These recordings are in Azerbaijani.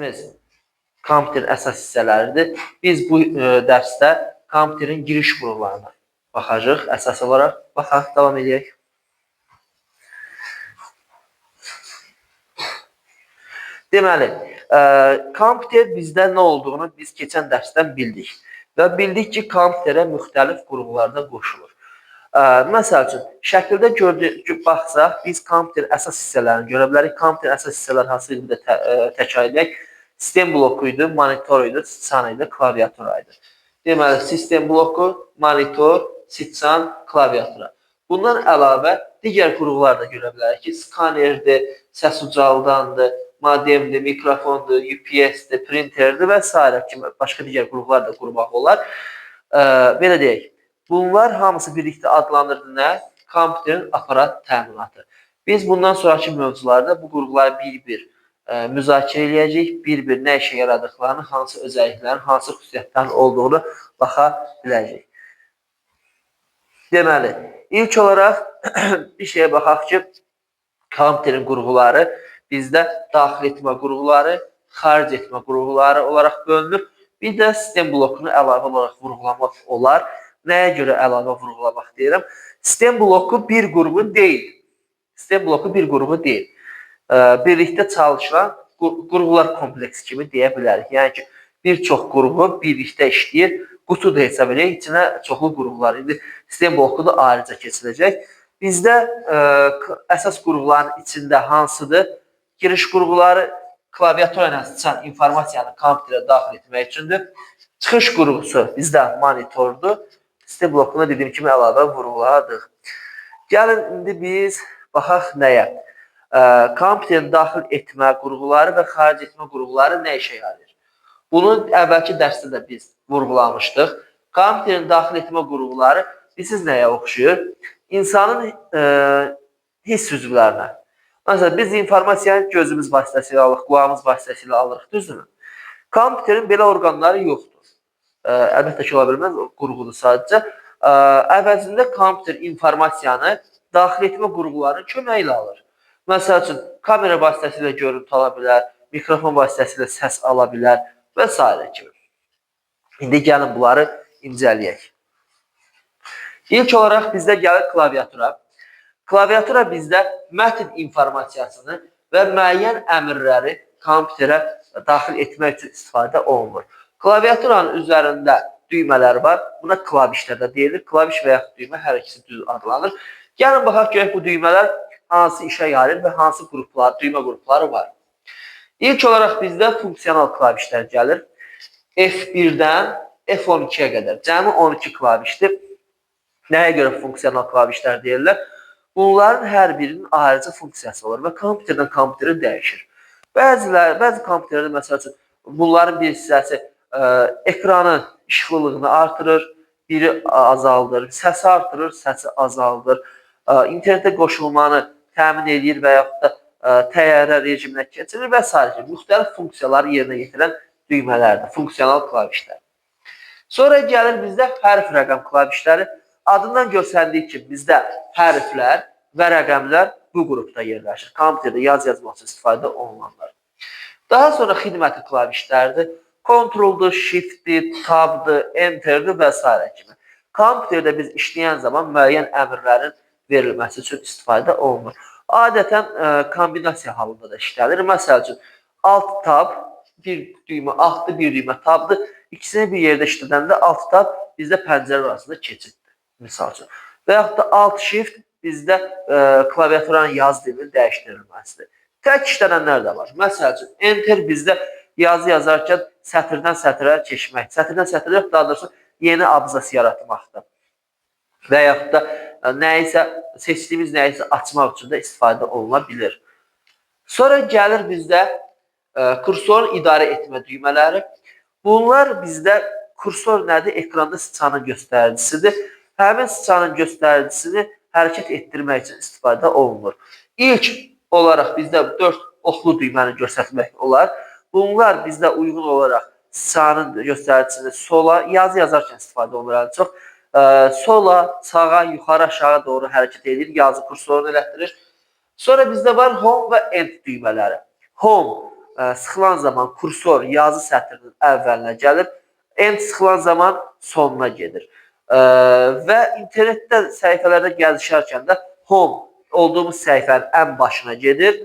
dərsimiz kompüterin əsas hissələridir. Biz bu dərsdə kompüterin giriş qurumlarına baxacağıq. Əsas olaraq baxaq, davam edək. Deməli, kompüter bizdə nə olduğunu biz keçən dərsdən bildik. Və bildik ki, kompüterə müxtəlif qurumlardan qoşulur. Məsəl üçün, şəkildə baxsaq, biz kompüterin əsas hissələrini görə bilərik. Kompüterin əsas hissələri hansı ilə təkrar edək? Sistem bloku idi, monitor idi, siçan idi, klaviatura idi. Deməli, sistem bloku, monitor, siçan, klaviatura. Bundan əlavə digər qurumlar da görə bilərik ki, skanerdir, səs ucaldandır, modemdir, mikrofondur, UPS'dir, printerdir və s. kimi başqa digər qurumlar da qurmaq olar. Belə deyək, bunlar hamısı birlikdə adlanırdı nə? Kompüterin aparat təminatı. Biz bundan sonraki mövzularda bu qurumları bir-bir müzakirə edəcəyik, bir-bir nə işə yaradıqlarını, hansı özəlliklərin, hansı xüsusiyyətlərin olduğunu baxa biləcəyik. Deməli, ilk olaraq bir şeyə baxaq ki, kompüterin qurğuları bizdə daxil etmə qurğuları, xaric etmə qurğuları olaraq bölünür. Bir də sistem blokunu əlavə olaraq vurğulamaq olar. Nəyə görə əlavə vurğulamaq deyirəm? Sistem bloku bir qrupu deyil. Sistem bloku bir qrupu deyil. Birlikdə çalışılan qurğular kompleksi kimi deyə bilərik. Yəni ki, bir çox qrupu birlikdə işləyir. Qutu da hesab edək, içinə çoxlu qruqlar. İndi sistem bloku da ayrıca keçiləcək. Bizdə əsas qruqların içində hansıdır? Giriş qurğuları klaviatura ilə sıçan informasiyanı kompüterə daxil etmək üçündür. Çıxış qurğusu bizdə monitordur. Sistem blokuna dediyim kimi əlavə vurğuladıq. Gəlin, indi biz baxaq nəyə? Kompüterin daxil etmə qurğuları və xaric etmə qurğuları nə işə yarayır? Bunu əvvəlki dərsdə də biz vurğulamışdıq. Kompüterin daxil etmə qurğuları bilirsiniz nəyə oxşuyur? İnsanın hiss üzvlərinə. Məsələn, biz informasiyanı gözümüz vasitəsilə alırıq, qulağımız vasitəsilə alırıq, düzdürmü? Kompüterin belə orqanları yoxdur. Əlbəttə ki, ola bilməz, qurğudur sadəcə. Əvəzində kompüter informasiyanı daxil etmə qurğularının köməyi ilə alır. Məsəl üçün, kamera vasitəsilə görüntü ala bilər, mikrofon vasitəsilə səs ala bilər və s. kimi. İndi gəlin bunları incələyək. İlk olaraq bizdə gəlir klaviatura. Klaviatura bizdə mətn informasiyasını və müəyyən əmrləri kompüterə daxil etmək üçün istifadə olunur. Klaviaturanın üzərində düymələr var. Buna klavişlər də deyilir. Klaviş və yaxud düymə hər ikisi düz adlanır. Gəlin baxaq görək bu düymələr hansı işə yarayır və hansı düymə qrupları var. İlk olaraq bizdə funksional klavişlər gəlir. F1-dən F12-yə qədər. Cəmi 12 klavişdir. Nəyə görə funksional klavişlər deyirlər? Bunların hər birinin ayrıca funksiyası olur və kompüterdən kompüterə dəyişir. Bəzi kompüterlərdə məsəl üçün bunların bir hissəsi ekranın işıqlılığını artırır, biri azaldır, səsi artırır, səsi azaldır, internetə qoşulmanı təmin edir və yaxud da təyyarə rejiminə keçirir və s. Müxtəlif funksiyaları yerinə yetirən düymələrdir, funksional klavişlər. Sonra gəlir bizdə hərf rəqəm klavişləri. Adından görsəndiyi kimi bizdə hərflər və rəqəmlər bu qrupda yerləşir. Kompüterdə yazmaq üçün istifadə olunanlar. Daha sonra xidməti klavişlərdir. Ctrl-dur, Shift-dir, Tab-dır, Enter-dir və s. kimi. Kompüterdə biz işləyən zaman müəyyən əmrlərin verilməsi üçün istifadə olunur. Adətən kombinasiya halında da işlədir. Məsəl üçün, Alt-Tab, bir düymə altdır, bir düymə Tab-dır. İkisini bir yerdə işlədəndə Alt-Tab bizdə pəncərə arasında keçiddir. Misal üçün. Və yaxud da Alt-Shift bizdə klaviaturanın yaz dilinin dəyişdirilməsidir. Tək işlənənlər də var. Məsəl üçün, Enter bizdə yazı yazarkən sətirdən sətirə keçmək, sətirdən sətirə yox, daha doğrusu yeni abzas yaratmaqdır. Və yaxud da nəyisə, seçdiyimiz nəyisə açmaq üçün də istifadə oluna bilir. Sonra gəlir bizdə kursorun idarə etmə düymələri. Bunlar bizdə kursor nədir? Ekranda sıçanın göstəricisidir. Həmin sıçanın göstəricisini hərəkət etdirmək üçün istifadə olunur. İlk olaraq bizdə 4 oxlu düyməni göstərmək olar. Bunlar bizdə uyğun olaraq sıçanın göstəricisini sola, yazı yazarkən istifadə olunur. Yəni çox sola, sağa, yuxarı, aşağı doğru hərəkət edir, yazı kursorunu elətdirir. Sonra bizdə var Home və End düymələri. Home sıxılan zaman kursor yazı sətrinin əvvəlinə gəlir, end sıxılan zaman sonuna gedir. Və internetdə səhifələrdə gəzişərkən də home olduğumuz səhifənin ən başına gedir,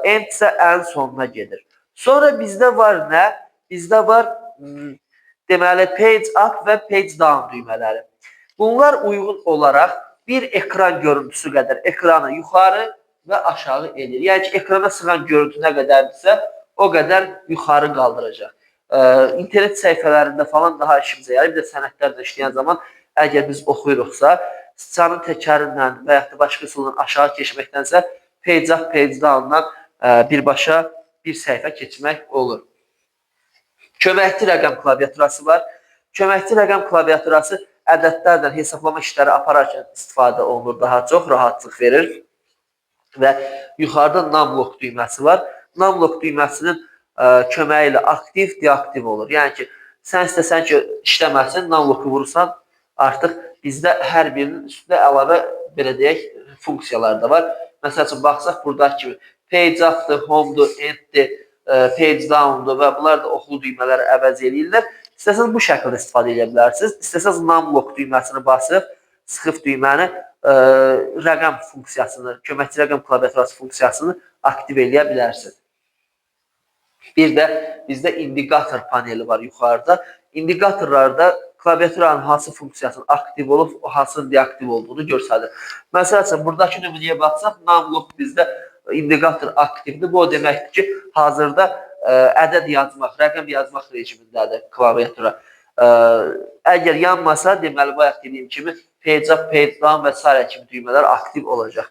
end isə ən sonuna gedir. Sonra bizdə var nə? Bizdə var deməli page up və page down düymələri. Bunlar uyğun olaraq bir ekran görüntüsü qədər ekranı yuxarı və aşağı edir. Yəni ki, ekrana sığan görüntü nə qədərdirsə, o qədər yuxarı qaldıracaq. İnternet səhifələrində falan daha işimizə yarayır. Bir də sənədlərlə işləyən zaman əgər biz oxuyuruqsa, sıçanın təkərindən və yaxud da başqa üsulla aşağı keçməkdənsə page up, page down'dan birbaşa bir səhifə keçmək olur. Köməkli rəqəm klaviaturası var. Köməkli rəqəm klaviaturası ədədlərlə hesablama işləri apararkən istifadə olunur, daha çox rahatlıq verir. Və yuxarıda numlock düyməsi var. Numlock düyməsinin köməyi ilə aktiv, deaktiv olur. Yəni ki, sən istəsən ki, işləməsin, numlocku vurursan, artıq bizdə hər birinin üstündə əlavə, belə deyək, funksiyalar da var. Məsəl üçün, baxsaq, buradakı kimi page up-dır, home-dur, end-dir, page down-dur və bunlar da oxlu düymələri əvəz edirlər. İstəsəniz bu şəkildə istifadə edə bilərsiniz. İstəsəniz numlock düyməsini basıb, sıxıb düyməni, rəqəm funksiyasını, köməkçi rəqəm klaviaturası funksiyasını aktiv edə bilərsiniz. Bir də bizdə indikator paneli var yuxarıda. İndikatorlarda klaviaturanın hansı funksiyasının aktiv olub, hansının deaktiv olduğunu göstərir. Məsəl üçün, buradakı nümunəyə baxsaq, numlock bizdə indikator aktivdir. Bu o deməkdir ki, hazırda ədəd yazmaq, rəqəm yazmaq rejimindədir klaviatura. Əgər yanmasa, deməli, bayaq dediyim kimi, page up, page down və s. kimi düymələr aktiv olacaq.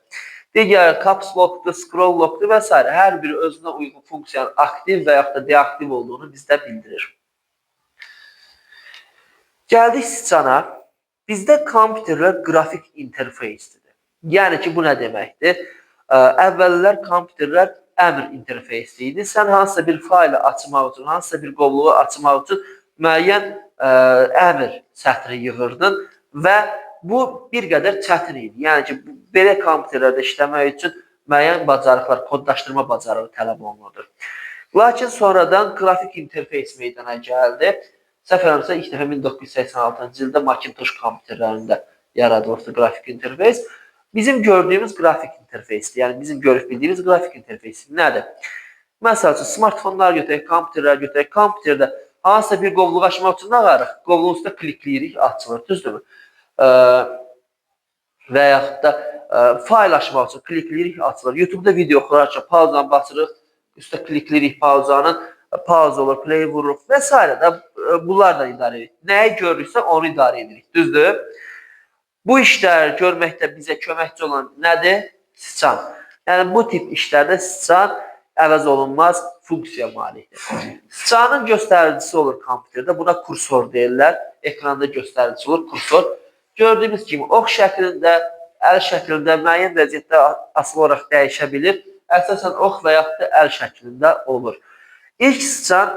Digər caps lockdur, scroll lockdur və s. Hər biri özünə uyğun funksiyanın aktiv və yaxud da deaktiv olduğunu bizdə bildirir. Gəldik sıçana. Bizdə kompüterlər qrafik interfeyslidir. Yəni ki, bu nə deməkdir? Əvvəllər kompüterlər əmr interfeysi idi. Sən hansısa bir faylı açmaq üçün, hansısa bir qovluğu açmaq üçün müəyyən əmr sətri yığırdın və bu bir qədər çətin idi. Yəni ki, belə kompüterlərdə işləmək üçün müəyyən bacarıqlar, kodlaşdırma bacarığı tələb olunurdu. Lakin sonradan qrafik interfeys meydana gəldi. Səhv eləmirəmsə, ilk dəfə 1986-cı ildə Macintosh kompüterlərində yaradılıbdır qrafik interfeys. Bizim gördüyümüz qrafik interfeysdir. Yəni, bizim görüb bildiyimiz qrafik interfeysi nədir? Məsəl üçün, smartfonlar götürək, kompüterlər götürək. Kompüterdə hansısa bir qovluğu açmaq üçün nə varıq? Qovluğun üstə klikləyirik, açılır, düzdürmü? Və yaxud da fayl açmaq üçün klikləyirik, açılır. YouTube-da video oxuyarkən pauzanı basırıq, üstə klikləyirik pauzanın, pauza olur, play vururuq və s. Bunlar da idarə edirik. Nəyi görürüksə onu idarə edirik, düzdür? Bu işləri görməkdə bizə köməkçi olan nədir? Sıçan. Yəni, bu tip işlərdə sıçan əvəz olunmaz funksiya malikdir. Sıçanın göstəricisi olur kompüterdə. Buna kursor deyirlər. Ekranda göstəricisi olur, kursor. Gördüyümüz kimi, ox şəklində, əl şəklində müəyyən vəziyyətdə asılı olaraq dəyişə bilir. Əsasən ox və yaxud da əl şəklində olur. İlk sıçan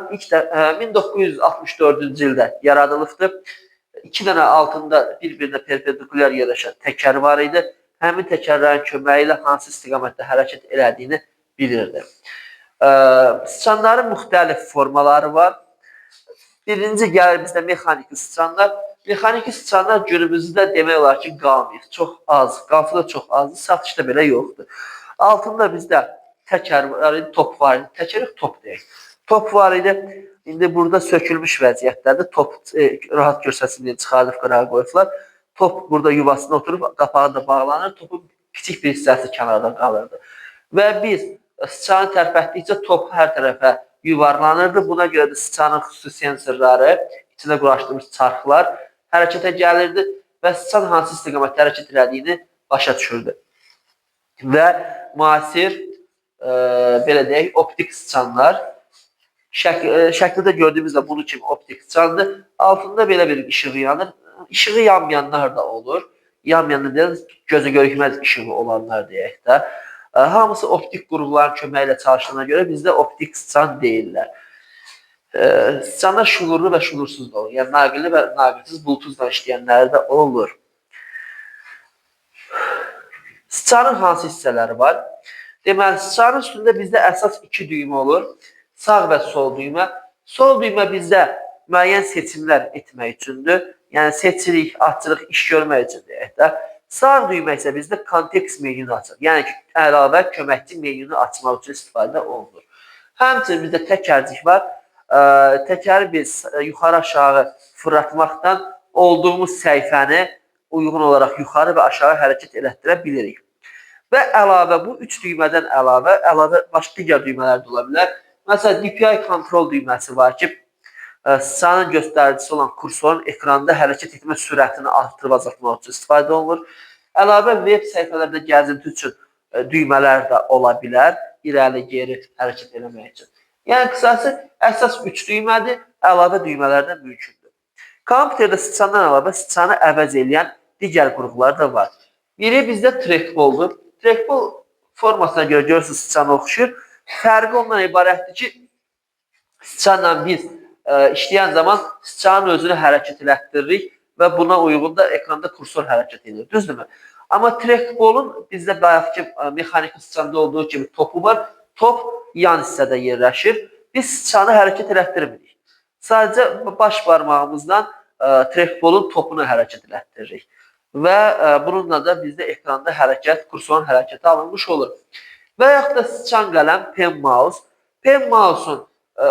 1964-cü ildə yaradılıbdır. 2 dənə altında bir-birinə perpendikulyar yerləşən təkər var idi. Həmin təkərlərin köməyi ilə hansı istiqamətdə hərəkət elədiyini bilirdi. Sıçanların müxtəlif formaları var. Birinci gəlir bizdə mexaniki sıçanlar. Mexaniki sıçanlar günümüzdə demək olar ki, qalmayıb. Çox az, qalsa da çox azdır, satışda belə yoxdur. Altında bizdə təkər var idi, top var idi. Təkər yox, top deyək. Top var idi. İndi burada sökülmüş vəziyyətlərdə top rahat görsəsin deyə çıxardıb qırağa qoyublar. Top burada yuvasına oturub, qapağı da bağlanır. Topun kiçik bir hissəsi kənardan qalırdı. Və biz sıçanı tərpətdikcə top hər tərəfə yuvarlanırdı. Buna görə də sıçanın xüsusi sensorları, içində quraşdırılmış çarxlar hərəkətə gəlirdi və sıçan hansı istiqamətdə hərəkət elədiyini başa düşürdü. Və müasir, belə deyək, optik sıçanlar, şəkildə gördüyümüzdə bunun kimi optik sıçandır. Altında belə bir işığı yanır. İşığı yanmayanlar da olur. Yanmayanlar deyək, gözə görükməz işığı olanlar deyək də. Hamısı optik qurğuların köməyi ilə çalışdığına görə bizdə optik sıçan deyirlər. Sıçanlar şulurlu və şulursuz da olur. Yəni, naqilli və naqilsiz bulutuzla işləyənləri də olur. Sıçanın hansı hissələri var? Deməli, sıçanın üstündə bizdə əsas 2 düymə olur. sağ və sol düymə. Sol düymə bizdə müəyyən seçimlər etmək üçündür. Yəni seçirik, açırıq, iş görmək üçün deyək də. Sağ düymə isə bizdə kontekst menüsünü açır. Yəni ki, əlavə köməkçi menüsünü açmaq üçün istifadə olunur. Həmçinin bizdə təkərcik var. Təkəri biz yuxarı aşağı fırlatmaqdan olduğumuz səhifəni uyğun olaraq yuxarı və aşağı hərəkət elətdirə bilirik. Və əlavə bu 3 düymədən əlavə başqa digər düymələr də ola bilər. Məsələn, DPI kontrol düyməsi var ki, sıçanın göstəricisi olan kursorun ekranda hərəkət etmə sürətini artırıb azaltmaq üçün istifadə olunur. Əlavə web səhifələrdə gəzinti üçün düymələr də ola bilər, irəli-geri hərəkət eləmək üçün. Yəni, qısası, əsas 3 düymədir, əlavə düymələr də mümkündür. Kompüterdə sıçandan əlavə sıçanı əvəz edən digər qruuplar da var. Biri bizdə trackball'dur. Trackball formasına görə görürsünüz, sıçana oxşur. Fərqi ondan ibarətdir ki, sıçanla biz işləyən zaman sıçanın özünü hərəkət elətdiririk və buna uyğun da ekranda kursor hərəkət edir. Düzdürmü? Amma trackball'un bizdə bayaqki mexaniki sıçanda olduğu kimi topu var. Top yan hissədə yerləşir. Biz sıçanı hərəkət elətdirmirik. Sadəcə baş barmağımızdan trackball'un topunu hərəkət elətdiririk. Və bununla da bizdə ekranda hərəkət, kursorun hərəkəti alınmış olur. Və yaxud da sıçan qələm, pen mouse. Pen mouse'un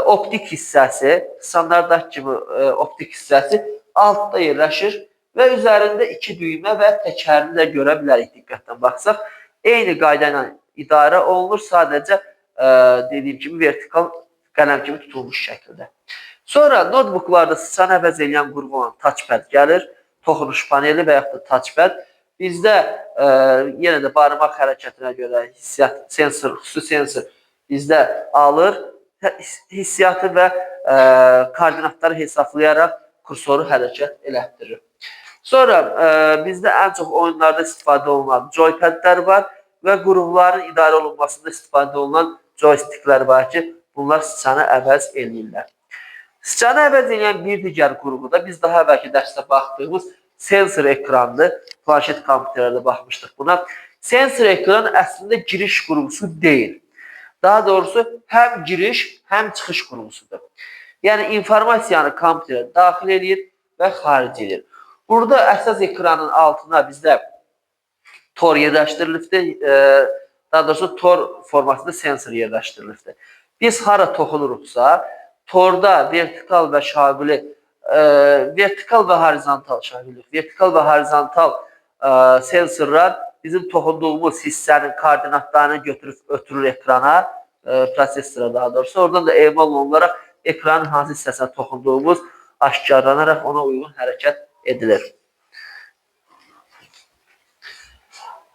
optik hissəsi, standartdakı kimi optik hissəsi altda yerləşir və üzərində 2 düymə və təkərini də görə bilərik diqqətdən baxsaq. Eyni qayda ilə idarə olunur, sadəcə dediyim kimi vertikal qələm kimi tutulmuş şəkildə. Sonra notebooklarda sıçanı əvəz edən qrup olan touchpad gəlir, toxunuş paneli və yaxud da touchpad. Bizdə yenə də barmaq hərəkətinə görə xüsusi sensor bizdə alır, hissiyatı və koordinatları hesablayaraq kursoru hərəkət elətdirir. Sonra bizdə ən çox oyunlarda istifadə olunan joypadlər var və qurumların idarə olunmasında istifadə olunan joysticklər var ki, bunlar sıçanı əvəz edirlər. Sıçanı əvəz edən bir digər qrupu da biz daha əvvəlki dərsdə baxdığımız sensor ekrandır. Planşet kompüterlərdə baxmışdıq buna. Sensor ekran əslində giriş qrupusu deyil. Daha doğrusu həm giriş, həm çıxış qrupusudur. Yəni, informasiyanı kompüterə daxil edir və xaric edir. Burada əsas ekranın altına bizdə tor yerləşdirilibdir. Daha doğrusu tor formasında sensor yerləşdirilibdir. Biz hara toxunuruqsa, torda vertikal və şaguli, vertikal və horizontal şaguli, vertikal və horizontal sensorlar bizim toxunduğumuz hissənin koordinatlarını götürüb ötürür ekrana, prosesora daha doğrusu. Oradan da emal olaraq ekranın hansı hissəsinə toxunduğumuz aşkarlanaraq ona uyğun hərəkət edilir.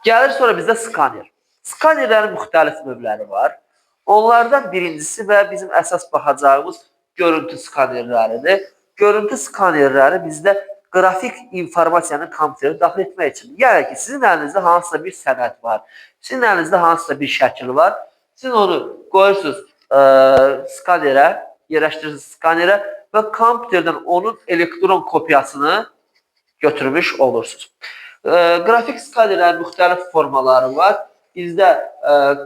Gəlir sonra bizdə skaner. Skanerlərin müxtəlif növləri var. Onlardan birincisi və bizim əsas baxacağımız görüntü skanerləridir. Görüntü skanerləri bizdə qrafik informasiyanı kompüterə daxil etmək üçün. Yəni ki, sizin əlinizdə hansısa bir sənəd var, sizin əlinizdə hansısa bir şəkil var, siz onu qoyursunuz skanerə, yerləşdirirsiniz skanerə və kompüterdən onun elektron kopyasını götürmüş olursunuz. Qrafik skanerlərin müxtəlif formaları var. Bizdə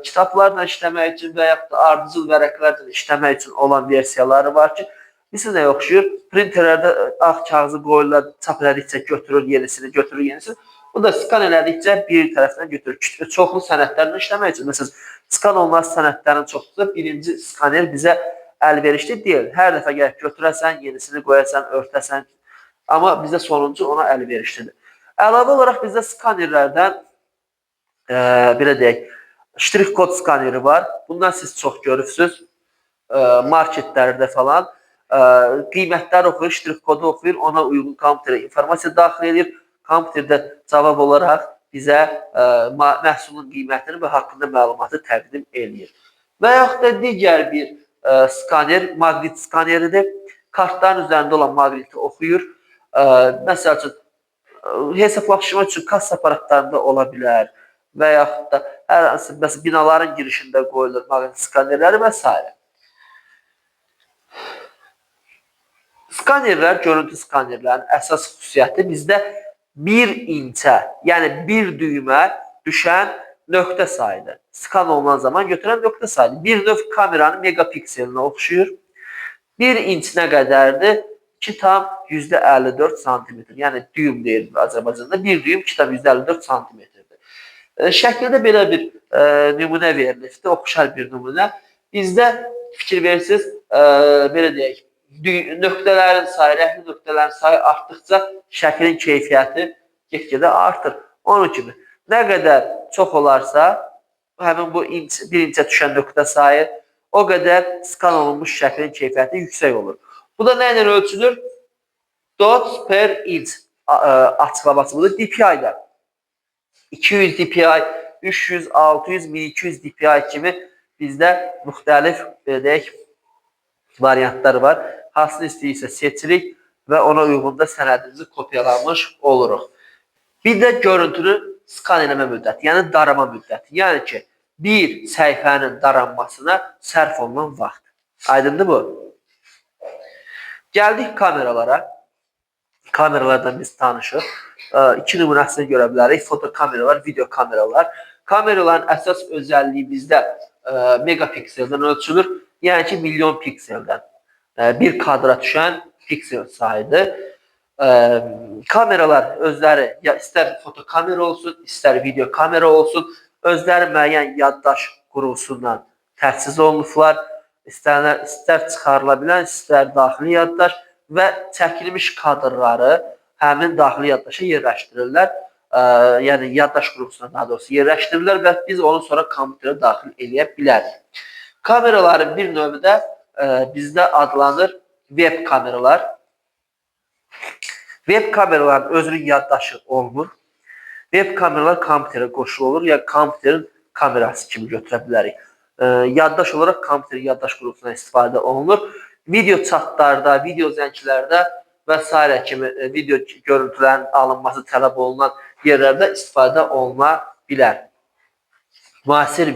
kitablarla işləmək üçün və yaxud da ardıcıl vərəqlərlə işləmək üçün olan versiyaları var ki, bizə nə oxşuyur? Printerlərdə ağ kağızı qoyurlar, çap elədikcə götürür yenisini, götürür yenisini. Bu da skan elədikcə bir tərəfdən götürür. Çoxlu sənədlərlə işləmək üçün, məsələn, skan olunan sənədlərin çoxlusu birinci skaner bizə əlverişli deyil. Hər dəfə gəlib götürəsən, yenisini qoyasan, örtəsən. Amma bizə sonuncu ona əlverişlidir. Əlavə olaraq bizdə skanerlərdən belə deyək, ştrix kod skaneri var. Bundan siz çox görürsünüz. Marketlərdə falan. Qiymətləri oxuyur, ştrix kodu oxuyur, ona uyğun kompüterə informasiya daxil edir. Kompüterdə cavab olaraq bizə məhsulun qiymətini və haqqında məlumatı təqdim edir. Və yaxud da digər bir skaner, maqnit skaneridir. Kartların üzərində olan maqniti oxuyur. Məsəl üçün, hesablaşma üçün kassa aparatlarında ola bilər və yaxud da hər hansı binaların girişində qoyulur maqnit skanerləri və s. Skanerlər, görüntü skanerlərin əsas xüsusiyyəti bizdə 1 inçə, yəni 1 düymə düşən nöqtə sayıdır. Skan olunan zaman götürən nöqtə sayıdır. Bir növ kameranın megapikselinə oxşuyur. 1 inç nə qədərdir? 2,54 santimetr. Yəni düyüm deyilir Azərbaycanda. 1 düyüm 2,54 santimetrdir. Şəkildə belə bir nümunə verilibdir, oxşar bir nümunə. Bizdə fikir verirsiniz, belə deyək, nöqtələrin sayı, rəngli nöqtələrin sayı artdıqca şəklin keyfiyyəti get-gedə artır. Onun kimi nə qədər çox olarsa, həmin bu bir incə düşən nöqtə sayı, o qədər skan olunmuş şəklin keyfiyyəti yüksək olur. Bu da nə ilə ölçülür? Dots per inch açıqlaması budur. DPI-də 200 DPI, 300, 600, 1200 DPI kimi bizdə müxtəlif deyək, variantlar var. Hansını istəyirsə seçirik və ona uyğun da sənədimizi kopyalamış oluruq. Bir də görüntünü skan eləmə müddəti, yəni darama müddəti. Yəni ki, bir səhifənin daranmasına sərf olunan vaxt. Aydındır bu? Gəldik kameralara. Kameralardan biz tanışıq. İki nümunəsini görə bilərik. Fotokameralar, video kameralar. Kameraların əsas özəlliyi bizdə megapikseldən ölçülür. Yəni ki, milyon pikseldən. Bir kadra düşən piksel sayıdır. Kameralar özləri istər fotokamera olsun, istər video kamera olsun, özləri müəyyən yaddaş qurğusundan təchiz olunublar. İstər çıxarıla bilən, istər daxili yaddaş və çəkilmiş kadrları həmin daxili yaddaşa yerləşdirirlər. Yəni yaddaş qurğusuna daha doğrusu yerləşdirirlər və biz onu sonra kompüterə daxil eləyə bilərik. Kameraların bir növü də bizdə adlanır web kameralar. Web kameraların özünün yaddaşı olmur. Web kameralar kompüterə qoşulu olur, ya kompüterin kamerası kimi götürə bilərik. Yaddaş olaraq kompüterin yaddaş qurğusundan istifadə olunur. Video chatlarda, video zənglərdə və s. kimi video görüntülərin alınması tələb olunan yerlərdə istifadə oluna bilər. Müasir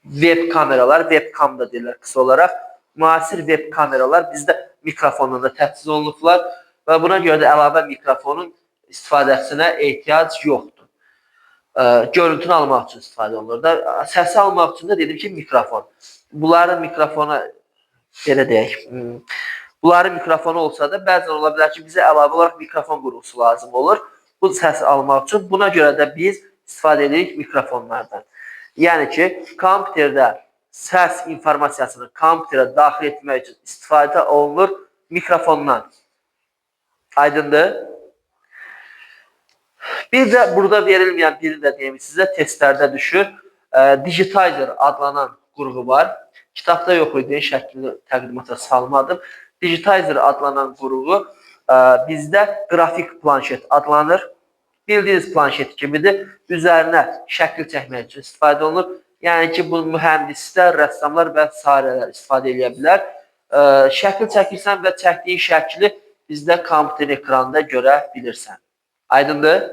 web kameralar, webcam da deyirlər qısa olaraq. Müasir web kameralar bizdə mikrofonla da təchiz olunublar və buna görə də əlavə mikrofonun istifadəsinə ehtiyac yoxdur. Görüntünü almaq üçün istifadə olunur da. Səsi almaq üçün də dedim ki, mikrofon. Bunların mikrofona, belə deyək, bunların mikrofonu olsa da bəzən ola bilər ki, bizə əlavə olaraq mikrofon qurğusu lazım olur. Bu səsi almaq üçün. Buna görə də biz istifadə edirik mikrofonlardan. Yəni ki, kompüterdə səs informasiyasını kompüterə daxil etmək üçün istifadə olunur mikrofondan. Aydındır? Bir də burada verilməyən biri də deyim sizə testlərdə düşür. Digitizer adlanan qurğu var. Kitabda yox idi, şəklini təqdimata salmadım. Digitizer adlanan qurğu bizdə qrafik planşet adlanır. Bildiyiniz planşet kimidir. Üzərinə şəkil çəkmək üçün istifadə olunur. Yəni ki, bu mühəndislər, rəssamlar və s. istifadə edə bilər. Şəkil çəkirsən və çəkdiyin şəkli bizdə kompüterin ekranında görə bilirsən. Aydındır?